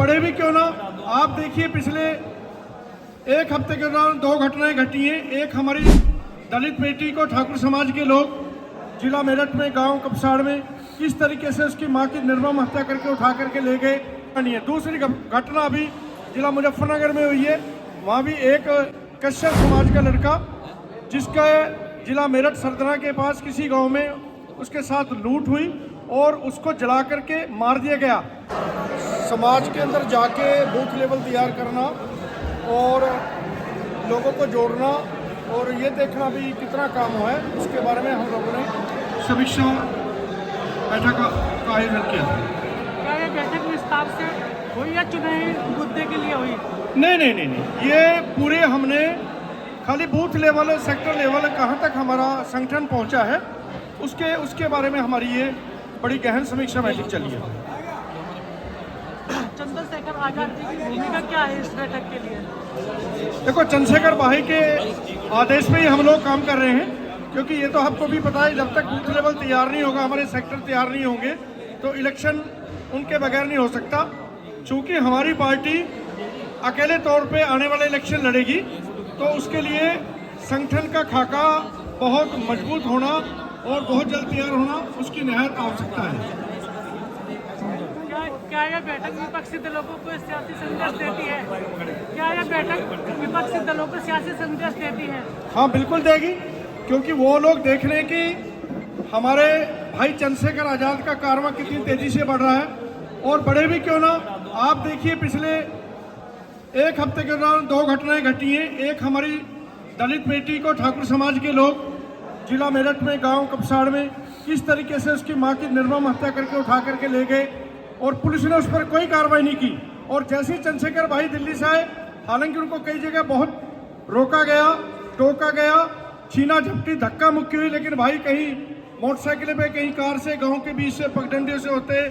बड़े भी क्यों ना, आप देखिए पिछले एक हफ्ते के दौरान 2 घटनाएं घटी हैं। एक हमारी दलित बेटी को ठाकुर समाज के लोग जिला मेरठ में गांव कपसाड़ में किस तरीके से उसकी मां की निर्मम हत्या करके उठा करके ले गए। दूसरी घटना अभी जिला मुजफ्फरनगर में हुई है। वहाँ भी एक कश्यप समाज का लड़का जिसका जिला मेरठ सरदना के पास किसी गांव में उसके साथ लूट हुई और उसको जला करके मार दिया गया। समाज के अंदर जाके बूथ लेवल तैयार करना और लोगों को जोड़ना और ये देखना भी कितना काम हुआ है, उसके बारे में हम लोगों ने समीक्षा बैठक का आयोजन किया। क्या ये बैठक विस्तार से हुई या चुनावी मुद्दे के लिए हुई? नहीं, ये पूरे हमने खाली बूथ लेवल सेक्टर लेवल कहाँ तक हमारा संगठन पहुँचा है उसके बारे में हमारी ये बड़ी गहन समीक्षा बैठक चली है। चंद्रशेखर आजाद जी की भूमिका क्या है इस बैठक के लिए? देखो, चंद्रशेखर भाई के आदेश पे ही हम लोग काम कर रहे हैं, क्योंकि ये तो आपको भी पता है जब तक बूथ लेवल तैयार नहीं होगा, हमारे सेक्टर तैयार नहीं होंगे तो इलेक्शन उनके बगैर नहीं हो सकता। चूँकि हमारी पार्टी अकेले तौर पे आने वाले इलेक्शन लड़ेगी तो उसके लिए संगठन का खाका बहुत मजबूत होना और बहुत जल्द तैयार होना उसकी निहायत आवश्यकता है। क्या यह बैठक विपक्षी दलों को कोई सियासी संदेश देती है? क्या यह बैठक विपक्षी दलों को सियासी संदेश देती है? हाँ, बिल्कुल देगी, क्योंकि वो लोग देख रहे हैं कि हमारे भाई चंद्रशेखर आजाद का कारवां कितनी तेजी से बढ़ रहा है। और बड़े भी क्यों ना, आप देखिए पिछले एक हफ्ते के दौरान 2 घटनाएं घटी हैं। एक हमारी दलित बेटी को ठाकुर समाज के लोग जिला मेरठ में गांव कपसाड़ में किस तरीके से उसकी मां की निर्मम हत्या करके उठा करके ले गए और पुलिस ने उस पर कोई कार्रवाई नहीं की। और जैसे ही चंद्रशेखर भाई दिल्ली से आए, हालांकि उनको कई जगह बहुत रोका गया, टोका गया, छीना झपटी धक्का मुक्की हुई, लेकिन भाई कहीं मोटरसाइकिल पे कहीं कार से गांव के बीच से पगडंडे से होते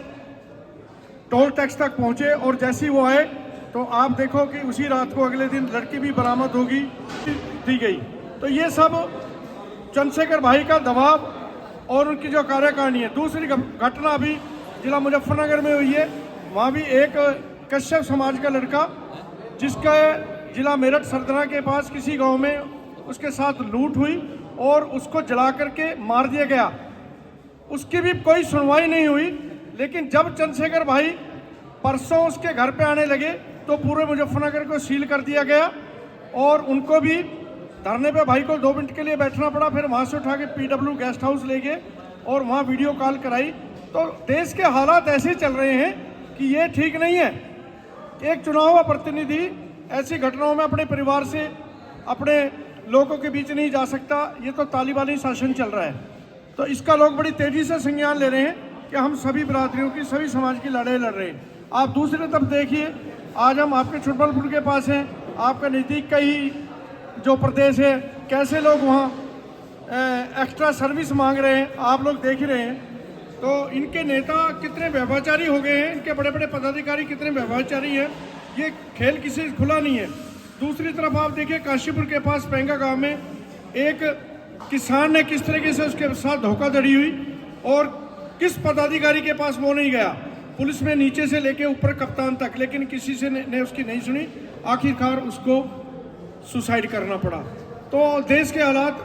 टोल टैक्स तक पहुंचे। और जैसे ही वो आए तो आप देखो कि उसी रात को अगले दिन लड़की भी बरामद होगी दी गई। तो ये सब चंद्रशेखर भाई का दबाव और उनकी जो कार्यकारिणी है। दूसरी घटना अभी जिला मुजफ्फरनगर में हुई है। वहाँ भी एक कश्यप समाज का लड़का जिसका जिला मेरठ सरदना के पास किसी गांव में उसके साथ लूट हुई और उसको जला करके मार दिया गया। उसकी भी कोई सुनवाई नहीं हुई। लेकिन जब चंद्रशेखर भाई परसों उसके घर पे आने लगे तो पूरे मुजफ्फरनगर को सील कर दिया गया और उनको भी धरने पे भाई को 2 मिनट के लिए बैठना पड़ा। फिर वहाँ से उठा के PW गेस्ट हाउस ले गए और वहाँ वीडियो कॉल कराई। तो देश के हालात ऐसे चल रहे हैं कि ये ठीक नहीं है। एक चुना हुआ प्रतिनिधि ऐसी घटनाओं में अपने परिवार से अपने लोगों के बीच नहीं जा सकता। ये तो तालिबानी शासन चल रहा है। तो इसका लोग बड़ी तेजी से संज्ञान ले रहे हैं कि हम सभी बिरादरियों की, सभी समाज की लड़ाई लड़ रहे हैं। आप दूसरी तरफ देखिए, आज हम आपके छुटबलपुर के पास हैं, आपका नज़दीक का ही जो प्रदेश है, कैसे लोग वहाँ एक्स्ट्रा सर्विस मांग रहे हैं, आप लोग देख ही रहे हैं। तो इनके नेता कितने व्यभिचारी हो गए हैं, इनके बड़े बड़े पदाधिकारी कितने व्यभिचारी हैं, ये खेल किसी से खुला नहीं है। दूसरी तरफ आप देखिए काशीपुर के पास पेंगा गांव में एक किसान ने किस तरीके से उसके साथ धोखाधड़ी हुई और किस पदाधिकारी के पास वो नहीं गया। पुलिस में नीचे से लेके ऊपर कप्तान तक, लेकिन किसी से ने उसकी नहीं सुनी। आखिरकार उसको सुसाइड करना पड़ा। तो देश के हालात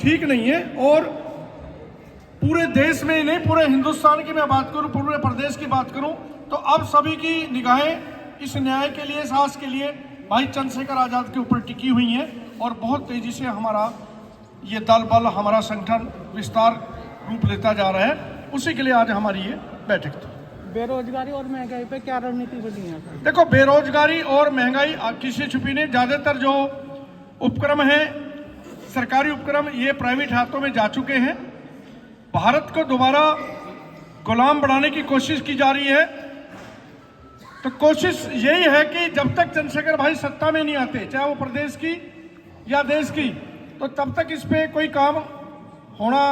ठीक नहीं है और पूरे देश में ही नहीं, पूरे हिंदुस्तान की मैं बात करूं, पूरे प्रदेश की बात करूं तो अब सभी की निगाहें इस न्याय के लिए, साहस के लिए भाई चंद्रशेखर आजाद के ऊपर टिकी हुई हैं और बहुत तेजी से हमारा ये दल बल, हमारा संगठन विस्तार रूप लेता जा रहा है। उसी के लिए आज हमारी ये बैठक थी। बेरोजगारी और महंगाई पे क्या रणनीति बनी है? देखो, बेरोजगारी और महंगाई किसी छुपी नहीं। ज़्यादातर जो उपक्रम है, सरकारी उपक्रम, ये प्राइवेट हाथों में जा चुके हैं। भारत को दोबारा गुलाम बनाने की कोशिश की जा रही है। तो कोशिश यही है कि जब तक चंद्रशेखर भाई सत्ता में नहीं आते, चाहे वो प्रदेश की या देश की, तो तब तक इस पे कोई काम होना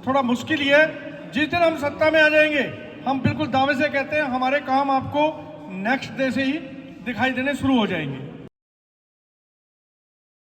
थोड़ा मुश्किल ही है। जिस दिन हम सत्ता में आ जाएंगे, हम बिल्कुल दावे से कहते हैं हमारे काम आपको नेक्स्ट डे से ही दिखाई देने शुरू हो जाएंगे।